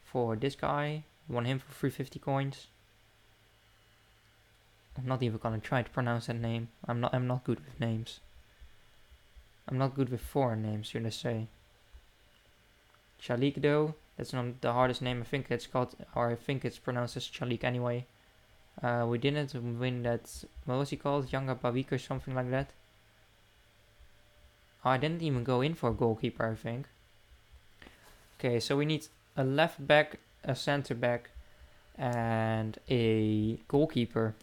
S1: for this guy. Won him for 350 coins. I'm not even gonna try to pronounce that name. I'm not good with names. I'm not good with foreign names, should I say. Chalik though, that's not the hardest name. I think it's called, or I think it's pronounced as Chalik anyway. We didn't win that, what was he called? Younger Bavik or something like that. Oh, I didn't even go in for a goalkeeper, I think. Okay, so we need a left back, a center back, and a goalkeeper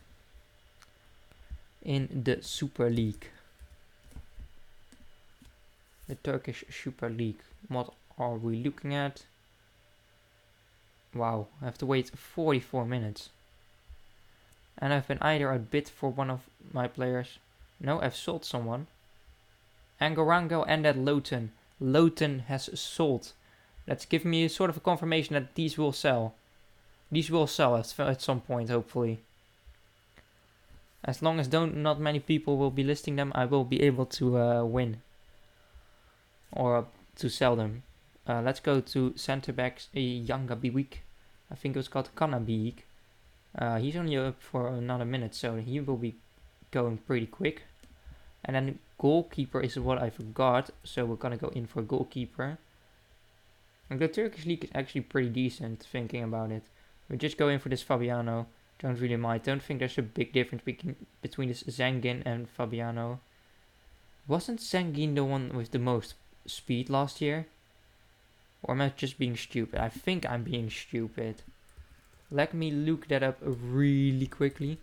S1: in the Super League. The Turkish Super League. What are we looking at? Wow, I have to wait 44 minutes. And I've been either outbid for one of my players. No, I've sold someone. Angorango and that Loten. Loten has sold. That's giving me sort of a confirmation that these will sell. These will sell at some point, hopefully. As long as not many people will be listing them, I will be able to win. Or to sell them. Let's go to center backs, Yanga Biwik. I think it was called Kana Biwik. He's only up for another minute, so he will be going pretty quick. And then goalkeeper is what I forgot, so we're gonna go in for goalkeeper. And the Turkish league is actually pretty decent, thinking about it. We just go in for this Fabiano. Don't really mind. Don't think there's a big difference between this Zengin and Fabiano. Wasn't Zengin the one with the most speed last year? Or am I just being stupid? I think I'm being stupid. Let me look that up really quickly.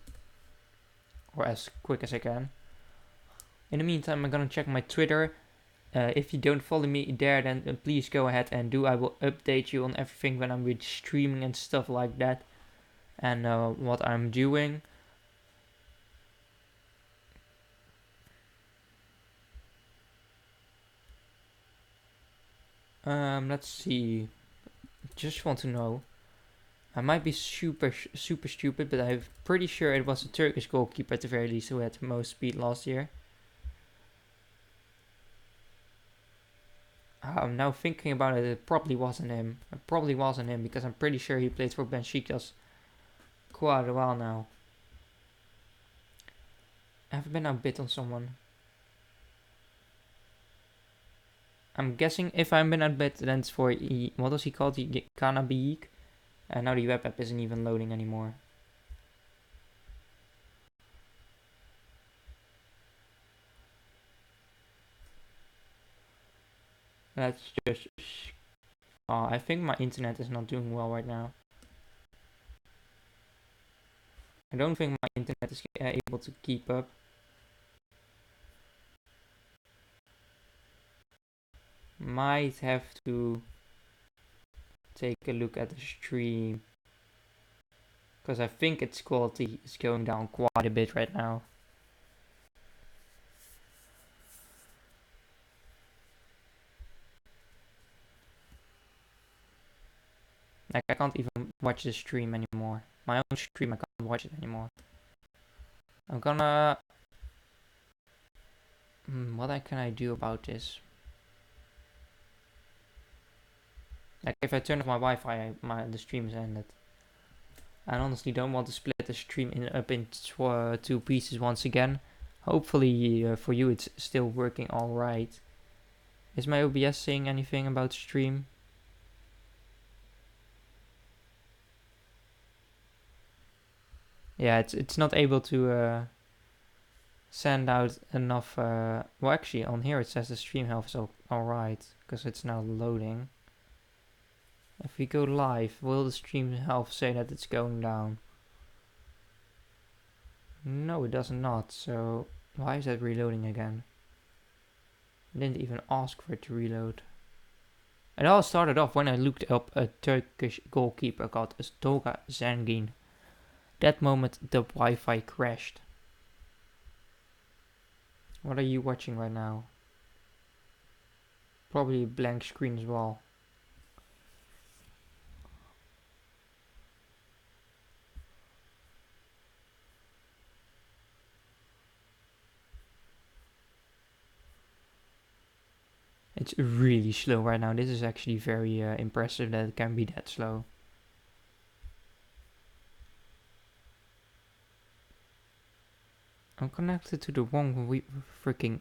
S1: Or as quick as I can. In the meantime, I'm gonna check my Twitter. If you don't follow me there, then please go ahead and do. I will update you on everything when I'm with streaming and stuff like that. And what I'm doing. Let's see. Just want to know. I might be super stupid, but I'm pretty sure it was a Turkish goalkeeper at the very least who had the most speed last year. I'm now thinking about it, it probably wasn't him. It probably wasn't him because I'm pretty sure he played for Besiktas quite a while now. I've been outbid on someone. I'm guessing if I've been outbid, then it's for what was he called? Kana Biik. And now the web app isn't even loading anymore. Let's just... I think my internet is not doing well right now. I don't think my internet is able to keep up. Might have to take a look at the stream. Because I think its quality is going down quite a bit right now. Like, I can't even watch the stream anymore. My own stream, I can't watch it anymore. I'm gonna... what can I do about this? Like, if I turn off my Wi-Fi, the stream is ended. I honestly don't want to split the stream up into two pieces once again. Hopefully for you it's still working alright. Is my OBS saying anything about stream? Yeah, it's not able to send out enough. Well, actually, on here it says the stream health is alright because it's now loading. If we go live, will the stream health say that it's going down? No, it does not. So why is that reloading again? I didn't even ask for it to reload. It all started off when I looked up a Turkish goalkeeper called Tolga Zengin. That moment the Wi-Fi crashed. What are you watching right now? Probably a blank screen as well. It's really slow right now. This is actually very impressive that it can be that slow. I'm connected to the wrong freaking...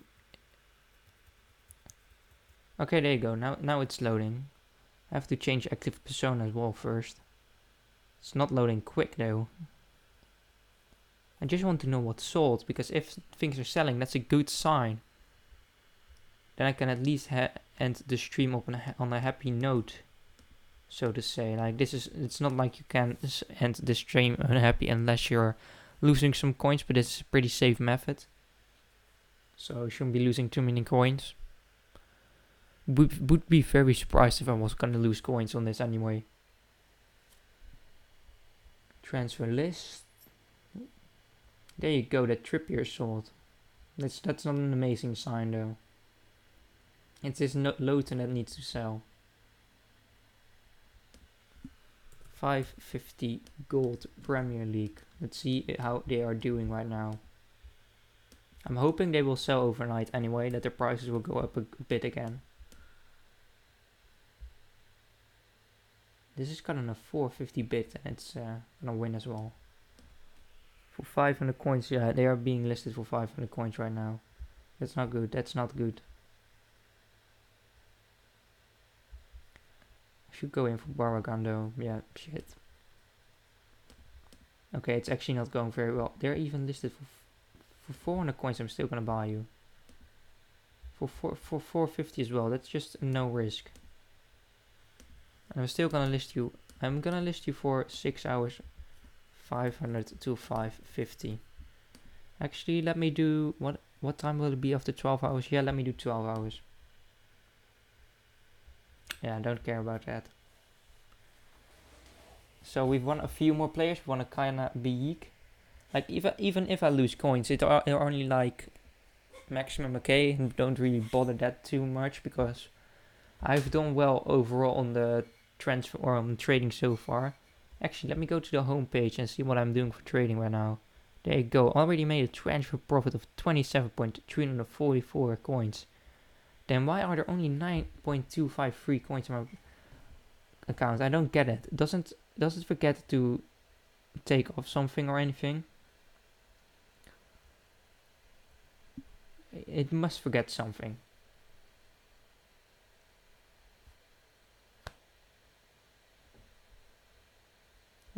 S1: Okay, there you go. Now it's loading. I have to change active persona as well first. It's not loading quick though. I just want to know what's sold, because if things are selling, that's a good sign. Then I can at least end the stream up on a happy note, so to say. Like it's not like you can end the stream unhappy unless you're losing some coins, but it's a pretty safe method. So you shouldn't be losing too many coins. Would be very surprised if I was gonna lose coins on this anyway. Transfer list. There you go, that Trippier sold. That's not an amazing sign though. It's this Lowton that needs to sell. 550 gold Premier League. Let's see how they are doing right now. I'm hoping they will sell overnight anyway, that the prices will go up a bit again. This is got on a 450 bid and it's gonna win as well. For 500 coins, yeah, they are being listed for 500 coins right now. That's not good, that's not good. Should go in for Baragan though. Yeah, shit. Okay, it's actually not going very well. They're even listed for 400 coins. I'm still gonna buy you. For 450 as well. That's just no risk. And I'm still gonna list you. I'm gonna list you for 6 hours, 500 to 550. Actually, let me do what time will it be after 12 hours? Yeah, let me do 12 hours. Yeah, I don't care about that. So we've won a few more players. We won a kinda big. Like even if I lose coins, it's only like maximum okay, and don't really bother that too much because I've done well overall on the transfer or on trading so far. Actually, let me go to the home page and see what I'm doing for trading right now. There you go. Already made a transfer profit of 27.344 coins. Then why are there only 9.25 free coins in my account? I don't get it. Does it forget to take off something or anything? It must forget something.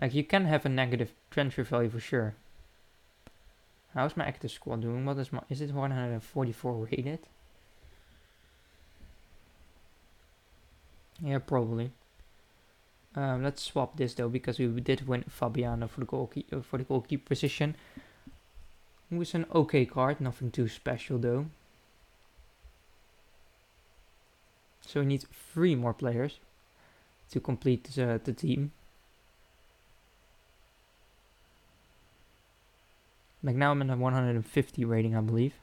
S1: Like you can have a negative transfer value for sure. How's my active squad doing? Is it 144 rated? Yeah, probably. Let's swap this though, because we did win Fabiano for the goalkeeper position. Who is an okay card, nothing too special though. So we need 3 more players to complete the team. Like now I'm in a 150 rating, I believe.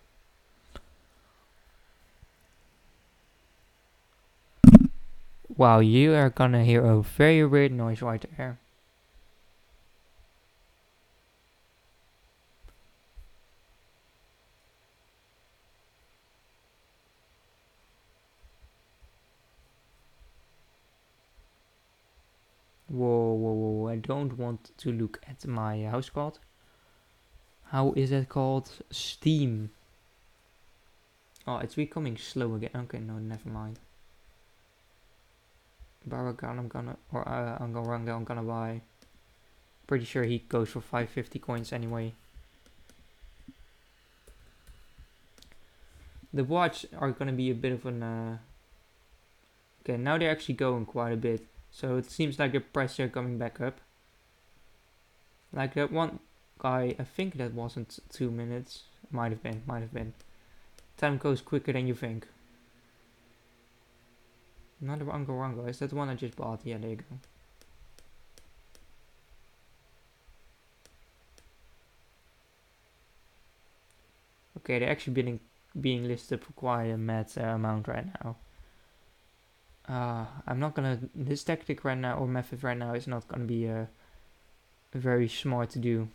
S1: Wow, you are gonna hear a very weird noise right there. Whoa, I don't want to look at my house card. How is it called? Steam. Oh, it's becoming slow again. Okay, no, never mind. Baragan, I'm gonna buy. Pretty sure he goes for 550 coins anyway. The watch are gonna be a bit of an... Okay, now they're actually going quite a bit. So it seems like the prices are coming back up. Like that one guy, I think that wasn't 2 minutes. Might have been. Time goes quicker than you think. Not the Rango. Is that the one I just bought? Yeah, there you go. Okay, they're actually being listed for quite a mad amount right now. I'm not gonna... This tactic right now, or method right now, is not gonna be very smart to do.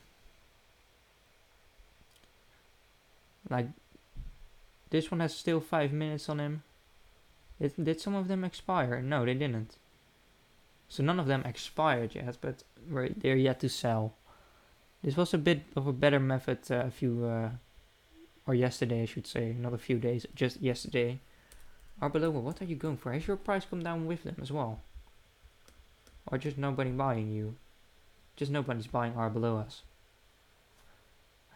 S1: Like, this one has still 5 minutes on him. Did some of them expire? No, they didn't. So none of them expired yet, but they're yet to sell. This was a bit of a better method or yesterday I should say, not a few days, just yesterday. Arbeloa, what are you going for? Has your price come down with them as well? Or just nobody buying you? Just nobody's buying Arbeloas.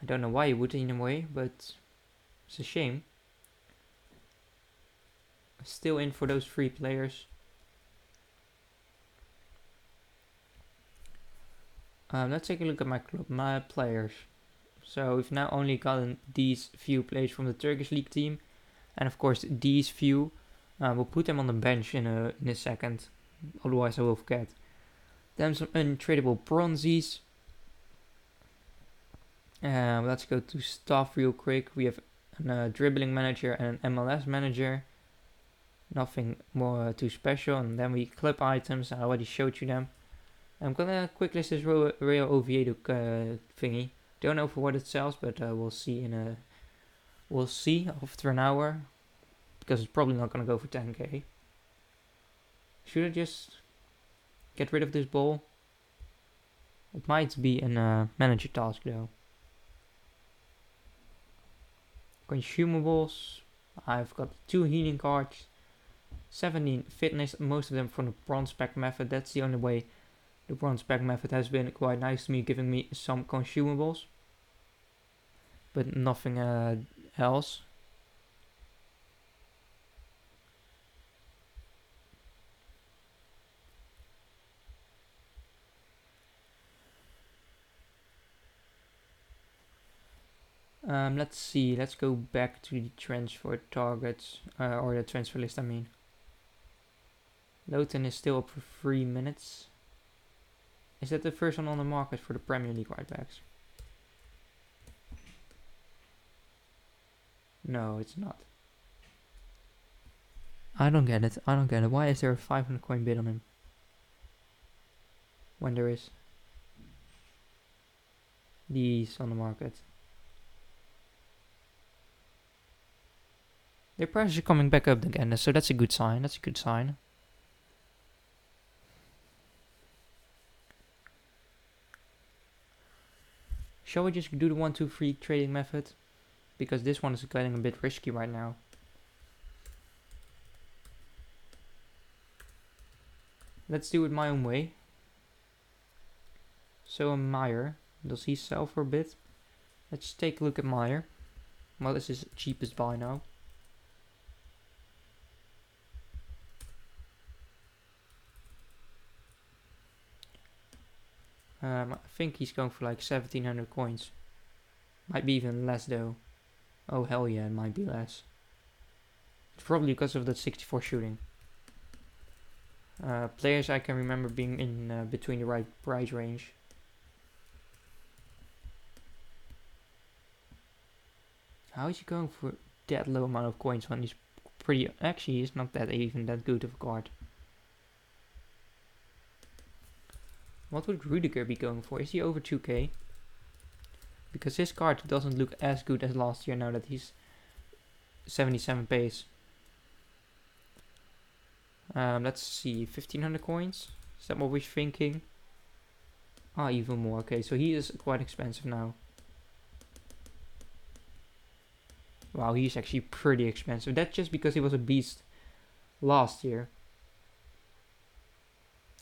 S1: I don't know why you would in a way, but it's a shame. Still in for those free players. Let's take a look at my club, my players. So we've now only gotten these few players from the Turkish League team. And of course these few. We'll put them on the bench in a second. Otherwise I will forget. Then some untradeable bronzies. Let's go to staff real quick. We have a dribbling manager and an MLS manager. Nothing more too special. And then we club items. I already showed you them. I'm gonna quick list this Real Oviedo thingy. Don't know for what it sells, but we'll see we'll see after an hour, because it's probably not gonna go for 10k. Should I just get rid of this ball? It might be a manager task though. Consumables. I've got 2 healing cards, 17 fitness, most of them from the bronze pack method. That's the only way the bronze pack method has been quite nice to me, giving me some consumables, but nothing else. Let's see, let's go back to the transfer targets, or the transfer list I mean. Lowton is still up for 3 minutes. Is that the first one on the market for the Premier League right backs? No, it's not. I don't get it. Why is there a 500 coin bid on him? When there is these on the market. Their prices are coming back up again, so that's a good sign. Shall we just do the 1, 2, 3 trading method? Because this one is getting a bit risky right now. Let's do it my own way. So Meyer, does he sell for a bit? Let's take a look at Meyer. What is his cheapest buy now? I think he's going for like 1700 coins. Might be even less though. Oh hell yeah, it might be less. It's probably because of that 64 shooting. Players I can remember being in between the right price range. How is he going for that low amount of coins when he's pretty... Actually, he's not that even that good of a card. What would Rudiger be going for? Is he over 2k? Because his card doesn't look as good as last year now that he's 77 pace. Let's see, 1500 coins? Is that what we're thinking? Ah, even more. Okay, so he is quite expensive now. Wow, he's actually pretty expensive. That's just because he was a beast last year.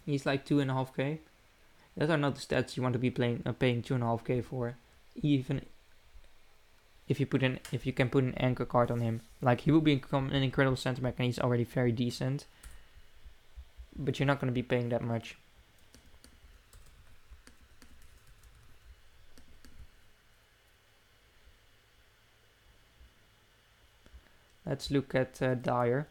S1: He's like 2.5k. Those are not the stats you want to be paying 2.5k for. Even if you can put an anchor card on him. Like, he will become an incredible center back, and he's already very decent. But you're not going to be paying that much. Let's look at Dyer.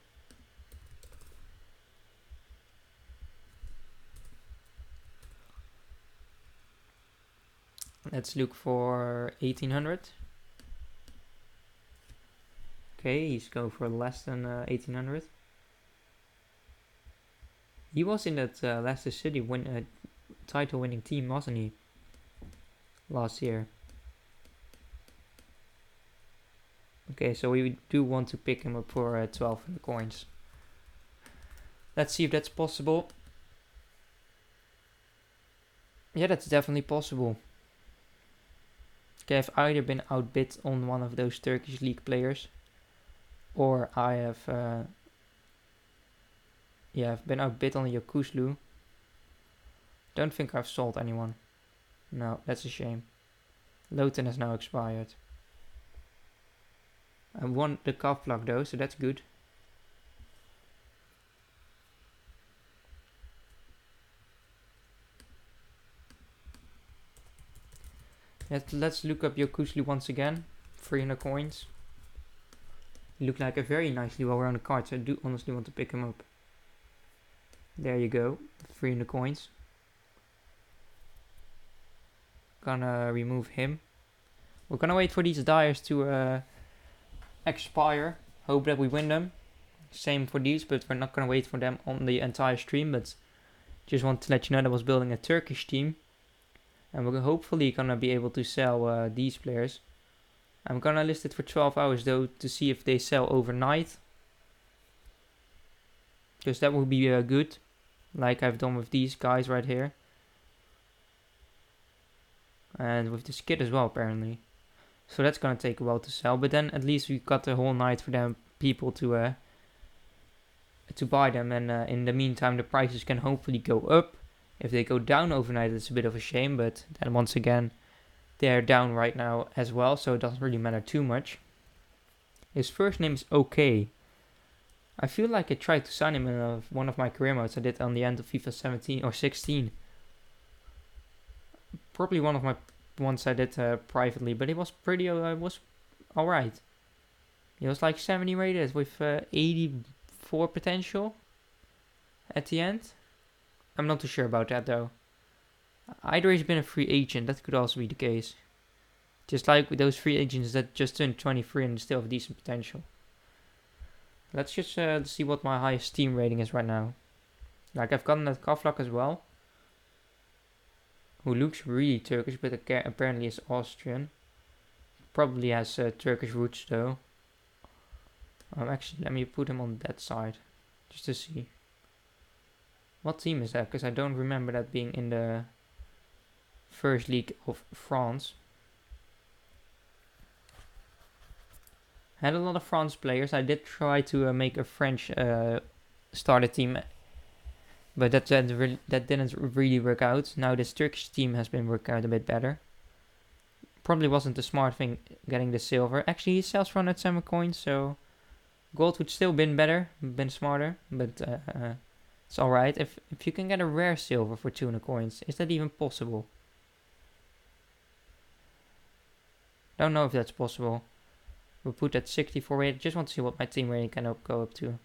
S1: Let's look for 1800. Okay, he's going for less than 1800. He was in that Leicester City title-winning team, wasn't he? Last year. Okay, so we do want to pick him up for 1200 coins. Let's see if that's possible. Yeah, that's definitely possible. Okay, I've either been outbid on one of those Turkish league players, or I have, I've been outbid on Yokuslu. Don't think I've sold anyone. No, that's a shame. Loten has now expired. I won the calf block though, so that's good. Let's look up Yokuslu once again. 300 coins. He looked like a very nicely well-rounded card, so I do honestly want to pick him up. There you go, 300 coins. Gonna remove him. We're gonna wait for these Dyers to expire. Hope that we win them. Same for these, but we're not gonna wait for them on the entire stream. But just want to let you know that I was building a Turkish team, and we're hopefully gonna be able to sell these players. I'm gonna list it for 12 hours though to see if they sell overnight, because that would be good, like I've done with these guys right here, and with the skid as well apparently. So that's gonna take a while to sell, but then at least we got the whole night for them people to buy them, and in the meantime the prices can hopefully go up. If they go down overnight, it's a bit of a shame, but then once again they're down right now as well, so it doesn't really matter too much. His first name is OK. I feel like I tried to sign him in one of my career modes I did on the end of FIFA 17 or 16. Probably one of my ones I did privately, but it was pretty, was alright. He was like 70 rated with 84 potential at the end. I'm not too sure about that though. Either he's been a free agent, that could also be the case. Just like with those free agents that just turned 23 and still have decent potential. Let's just see what my highest team rating is right now. Like, I've gotten that Kavlak as well, who looks really Turkish, but apparently is Austrian. Probably has Turkish roots though. Actually, let me put him on that side, just to see. What team is that? Because I don't remember that being in the first league of France. Had a lot of France players. I did try to make a French starter team, but that didn't really work out. Now this Turkish team has been working out a bit better. Probably wasn't the smart thing getting the silver. Actually, he sells for 107 coins, so gold would still been better, been smarter, but it's alright. If you can get a rare silver for 200 coins, is that even possible? Don't know if that's possible. We'll put that 64 rated. Just want to see what my team rating can go up to.